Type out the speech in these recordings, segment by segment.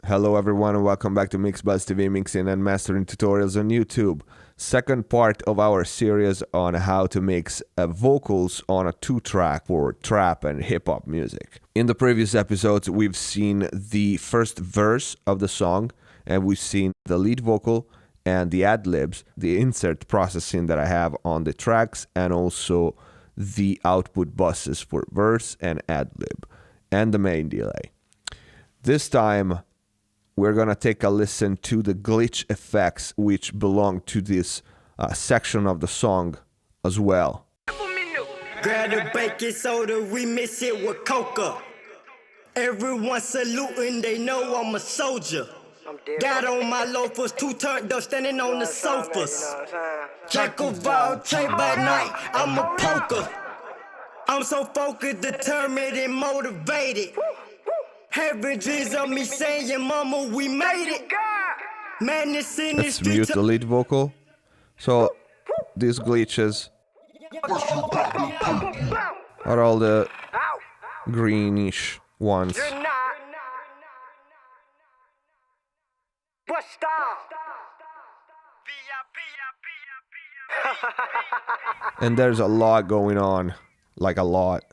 Hello everyone and welcome back to MixBuzz TV mixing and mastering tutorials on YouTube. Second part of our series on how to mix vocals on a 2-track for trap and hip-hop music. In the previous episodes we've seen the first verse of the song and we've seen the lead vocal and the ad-libs, the insert processing that I have on the tracks, and also the output buses for verse and ad-lib and the main delay. This time we're gonna take a listen to the glitch effects which belong to this section of the song as well. Grab the baking soda, we mix it with coca. Everyone saluting, they know I'm a soldier. Got on my loafers, too turned up, standing on the sofas. Jack of all trade by night, I'm a poker. I'm so focused, determined, and motivated. Having dreams of me saying, mama, we made it. Madness in Let's mute the lead vocal. So these glitches are all the greenish ones. And there's a lot going on, like a lot.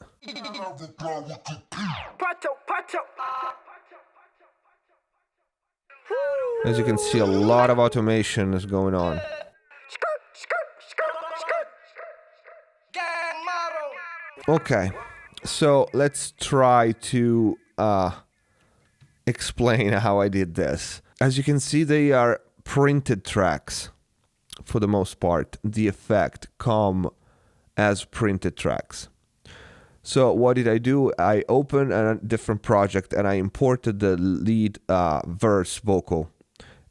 As you can see, a lot of automation is going on. Okay, so let's try to explain how I did this. As you can see, they are printed tracks for the most part. The effect come as printed tracks. So what did I do? I opened a different project and I imported the lead verse vocal.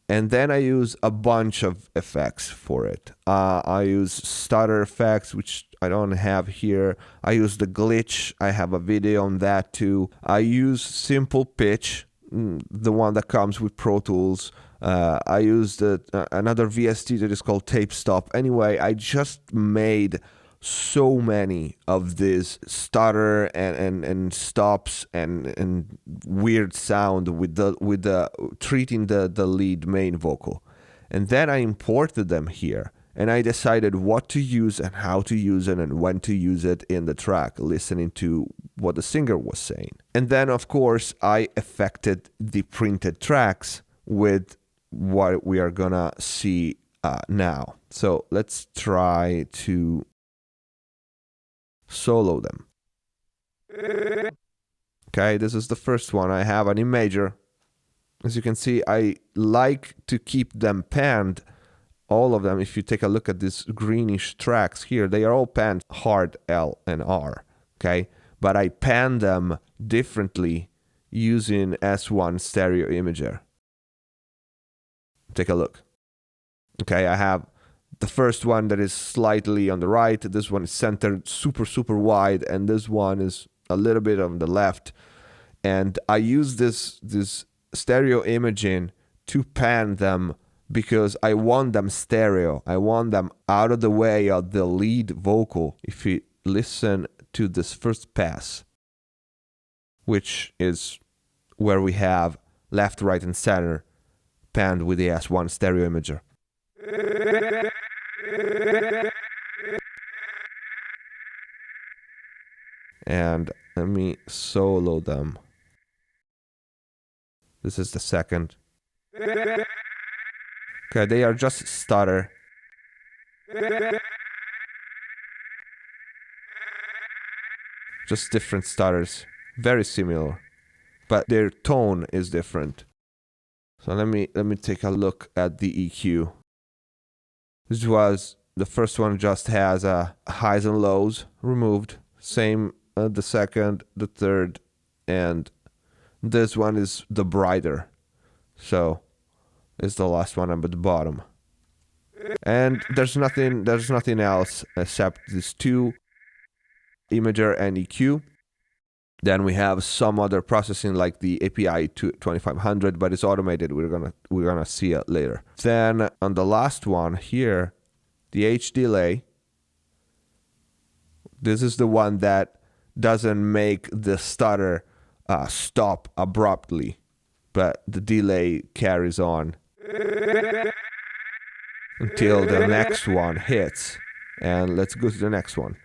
And then I use a bunch of effects for it. I use stutter effects, which I don't have here. I use the glitch. I have a video on that too. I use simple pitch, the one that comes with Pro Tools. I used another VST that is called tape stop. Anyway, I just made so many of these stutter and stops and weird sound with the treating the lead main vocal, and then I imported them here and I decided what to use and how to use it and when to use it in the track, listening to what the singer was saying. And then of course I affected the printed tracks with what we are gonna see now. So let's try to solo them. Okay, this is the first one. I have an imager. As you can see, I like to keep them panned, all of them. If you take a look at these greenish tracks here, they are all panned hard L and R, okay? But I pan them differently using S1 stereo imager. Take a look. Okay, I have the first one that is slightly on the right, this one is centered super wide, and this one is a little bit on the left. And I use this stereo imaging to pan them because I want them stereo. I want them out of the way of the lead vocal. If you listen to this first pass, which is where we have left, right, and center panned with the S1 stereo imager. And let me solo them. This is the second. Okay, they are just stutter. Just different stutters. Very similar, but their tone is different. So let me take a look at the EQ. This was the first one, just has highs and lows removed. Same the second, the third, and this one is the brighter. So it's the last one up at the bottom. And there's nothing else except these two, imager and EQ. Then we have some other processing like the API 2500, but it's automated. We're gonna see it later. Then on the last one here, the H delay. This is the one that doesn't make the stutter stop abruptly. but the delay carries on until the next one hits. And let's go to the next one.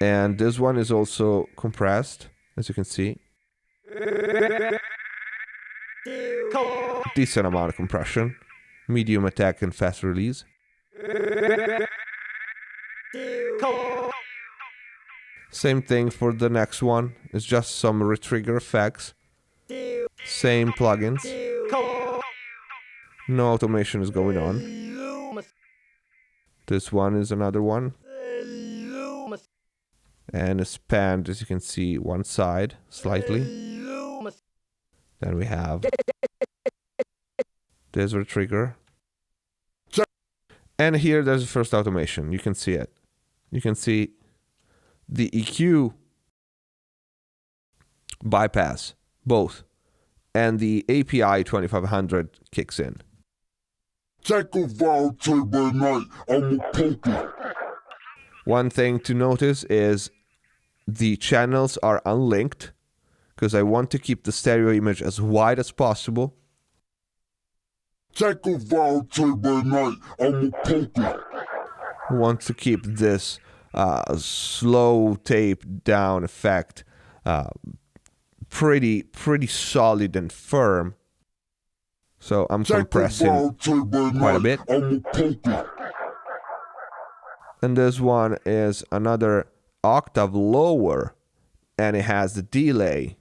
And this one is also compressed, as you can see. Decent amount of compression, medium attack and fast release. Same thing for the next one. It's just some retrigger effects. Same plugins. No automation is going on. This one is another one. And it's panned, as you can see, one side slightly. Then we have this retrigger. And here there's the first automation. You can see it. You can see the EQ bypass, both. And the API 2500 kicks in. One thing to notice is the channels are unlinked because I want to keep the stereo image as wide as possible. Want to keep this slow tape down effect pretty solid and firm. So I'm compressing quite a bit. And this one is another octave lower, and it has the delay.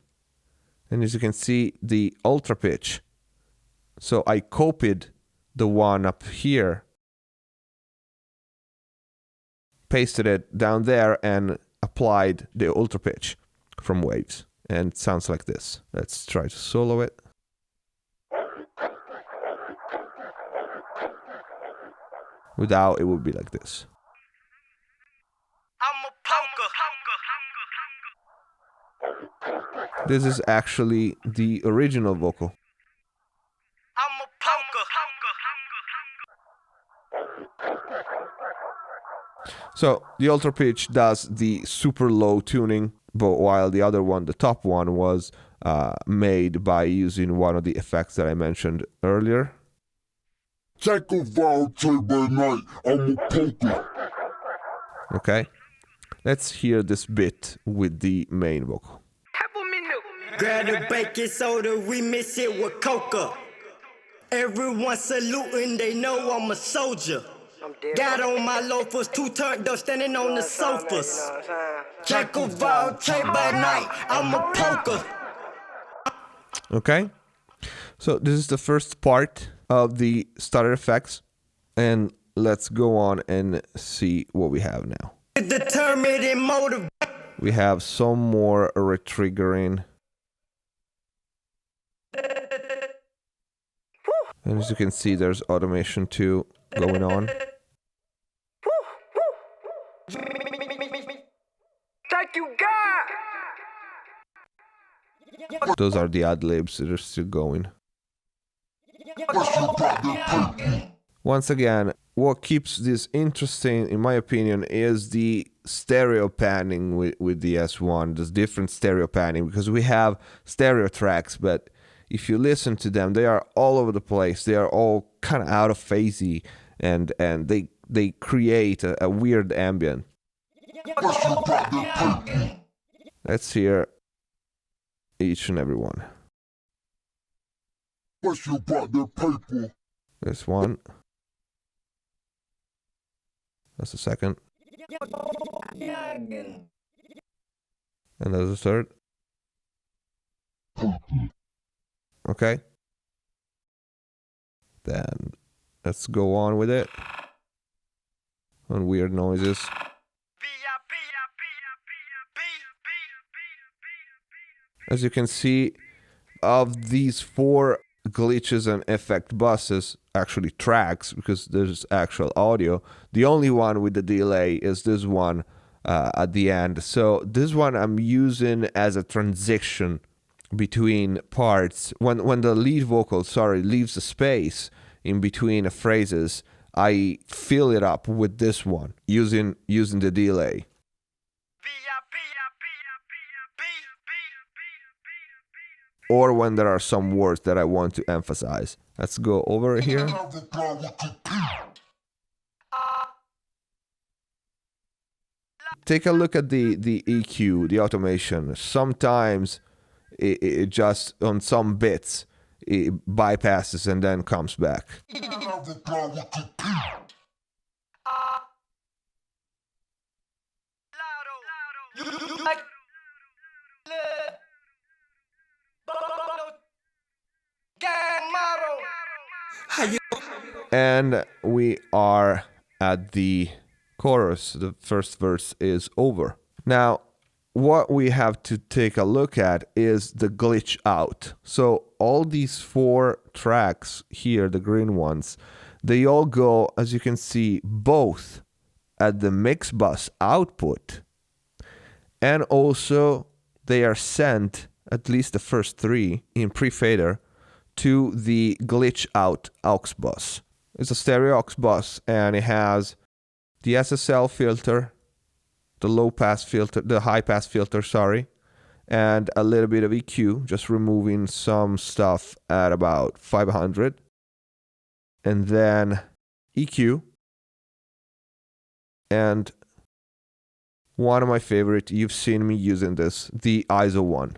And as you can see, the ultra pitch. So I copied the one up here, pasted it down there, and applied the ultra pitch from Waves. And it sounds like this. Let's try to solo it. Without, it would be like this. I'm a poker. This is actually the original vocal. I'm a poker. So the ultra pitch does the super low tuning, but while the other one, the top one, was made by using one of the effects that I mentioned earlier. Okay, let's hear this bit with the main vocal. Grab the baking soda, we mix it with coca. Everyone saluting, they know I'm a soldier. Got on my loafers, too turned up, standing on the sofas. Jack of all tape by night, I'm a poker. Okay, so this is the first part of the stutter effects, and let's go on and see what we have now. Determined and motivated. We have some more retriggering. And as you can see, there's automation too going on. Thank you, God. Those are the ad-libs that are still going. Once again, what keeps this interesting, in my opinion, is the stereo panning with the S1. There's different stereo panning because we have stereo tracks, but if you listen to them, they are all over the place. They are all kind of out of phasey, and they create a weird ambient. Let's hear each and every one. This one. That's the second. And there's the third. Okay. Then let's go on with it. On weird noises. As you can see, of these 4 glitches and effect buses, actually tracks, because there's actual audio, the only one with the delay is this one at the end. So this one I'm using as a transition between parts. When the lead vocal, leaves the space in between phrases, I fill it up with this one using the delay. or when there are some words that I want to emphasize. Let's go over here. Take a look at the EQ, the automation. Sometimes it just, on some bits, it bypasses and then comes back. And we are at the chorus. The first verse is over. Now, what we have to take a look at is the glitch out. So all these 4 tracks here, the green ones, they all go, as you can see, both at the mix bus output, and also they are sent, at least the first 3 in pre-fader, to the glitch out aux bus. It's a stereo aux bus, and it has the SSL filter, the low pass filter, the high pass filter, sorry, and a little bit of EQ, just removing some stuff at about 500, and then EQ, and one of my favorite, you've seen me using this, the ISO one.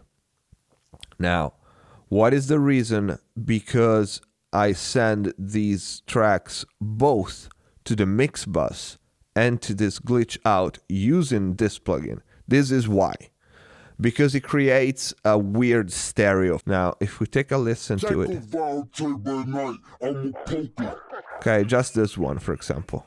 Now, what is the reason? Because I send these tracks both to the mix bus and to this glitch out using this plugin. This is why. Because it creates a weird stereo. Now, if we take a listen to it. Okay, just this one, for example.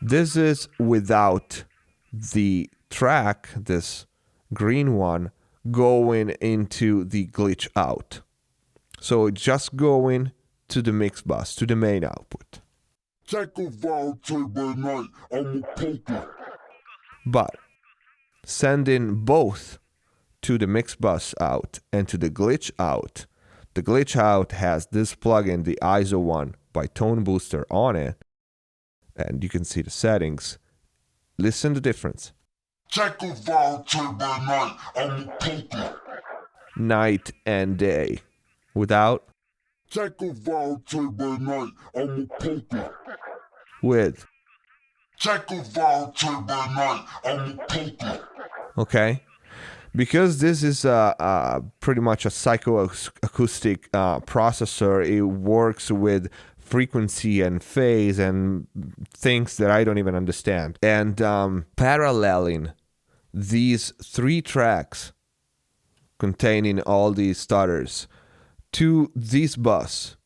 This is without the track, this green one, going into the glitch out. So it's just going to the mix bus, to the main output. But sending both to the mix bus out and to the glitch out has this plugin, the ISO one by Tone Booster, on it, and you can see the settings. Listen to the difference. Night and day. Without. With. Okay. Because this is pretty much a psychoacoustic processor, it works with frequency and phase and things that I don't even understand. And paralleling these 3 tracks containing all these stutters to this bus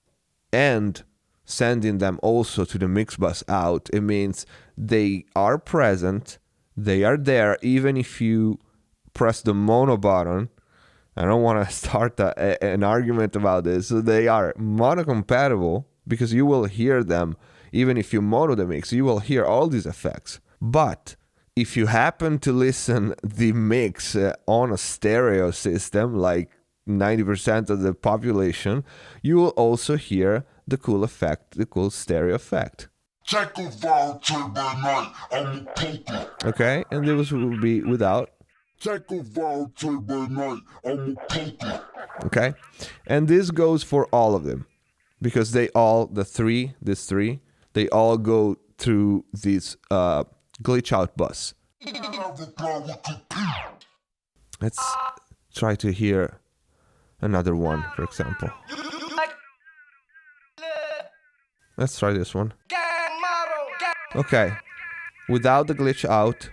and sending them also to the mix bus out, it means they are present, they are there, even if you press the mono button. I don't want to start an argument about this. So they are mono compatible, because you will hear them even if you mono the mix, you will hear all these effects. But if you happen to listen the mix on a stereo system, like 90% of the population, you will also hear the cool effect, the cool stereo effect. Okay, and this will be without. Okay, and this goes for all of them, because they all, these three, they all go through this glitch out bus. Let's try to hear another one, for example. Let's try this one. Okay, without the glitch out,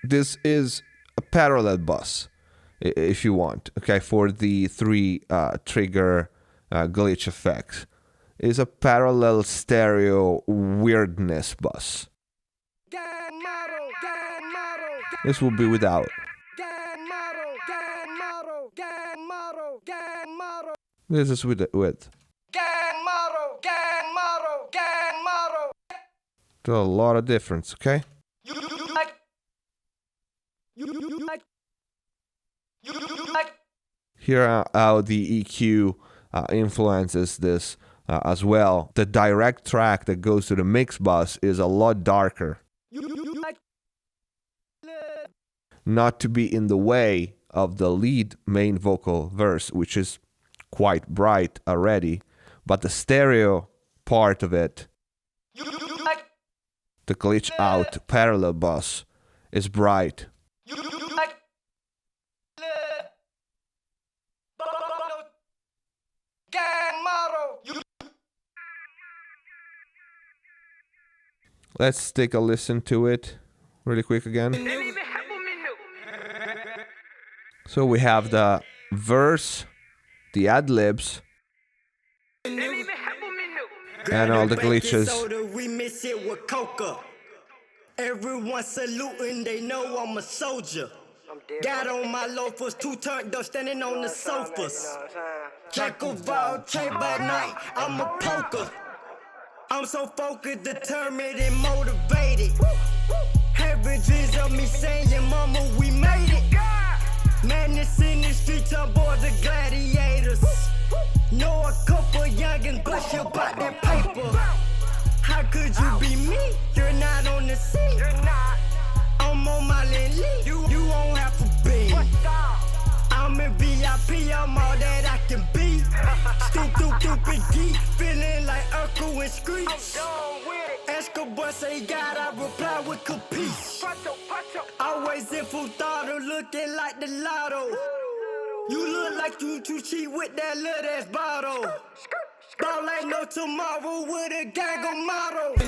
this is a parallel bus, if you want, okay, for the 3 trigger glitch effects. It's a parallel stereo weirdness bus. This will be without. This is with. There's a lot of difference, okay? Here are how the EQ influences this as well. The direct track that goes to the mix bus is a lot darker. not to be in the way of the lead main vocal verse, which is quite bright already, but the stereo part of it, the glitch out parallel bus, is bright. Let's take a listen to it really quick again. So we have the verse, the ad-libs, and all the glitches. We miss it with coca. Everyone saluting, they know I'm a soldier. Got on my loafers, too turned up, standing on the sofas. Jack of all trade by night, I'm a poker. I'm so focused, determined, and motivated. Having dreams of me saying, mama, we made it. Madness in the streets, I'm bored of gladiators. Know a couple youngins blush about that paper. How could you be me? You're not on the scene. I'm on my lead. You won't have to be. I'm in VIP, I'm all that I can be. Stupid geek, feeling like Urkel and Screech. Escobar say God, I reply with capiche. Always in full throttle, looking like the lotto. You look like you too cheap with that little ass bottle. Ball like no tomorrow with a gang of models.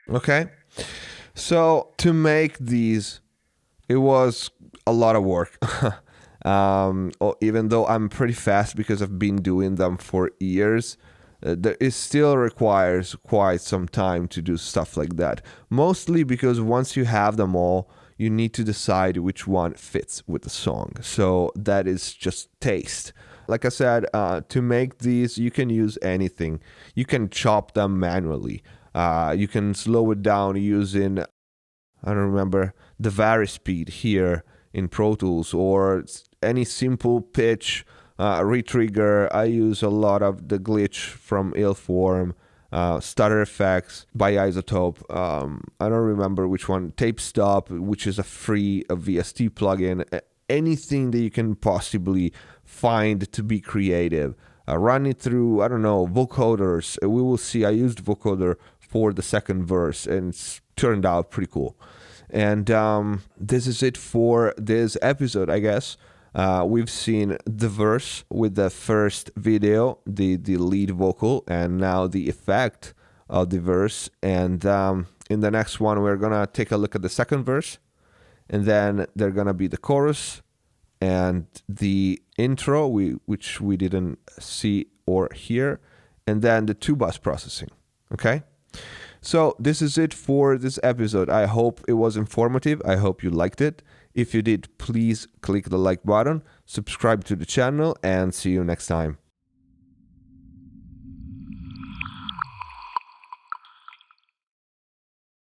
Okay, so to make these, it was a lot of work. Even though I'm pretty fast because I've been doing them for years, it still requires quite some time to do stuff like that. Mostly because once you have them all, you need to decide which one fits with the song. So that is just taste. Like I said, to make these, you can use anything. You can chop them manually. You can slow it down using, I don't remember, the vari-speed here in Pro Tools, or any simple pitch, retrigger. I use a lot of the glitch from Illform, Stutter effects by Isotope. I don't remember which one. Tape Stop, which is a free VST plugin. Anything that you can possibly find to be creative. Run it through, I don't know, vocoders. We will see. I used vocoder for the second verse, and it's turned out pretty cool. And this is it for this episode, I guess. We've seen the verse with the first video, the lead vocal, and now the effect of the verse. And in the next one, we're going to take a look at the second verse. And then they're going to be the chorus and the intro, which we didn't see or hear. And then the 2-bus processing. Okay? So this is it for this episode. I hope it was informative. I hope you liked it. If you did, please click the like button, subscribe to the channel, and see you next time.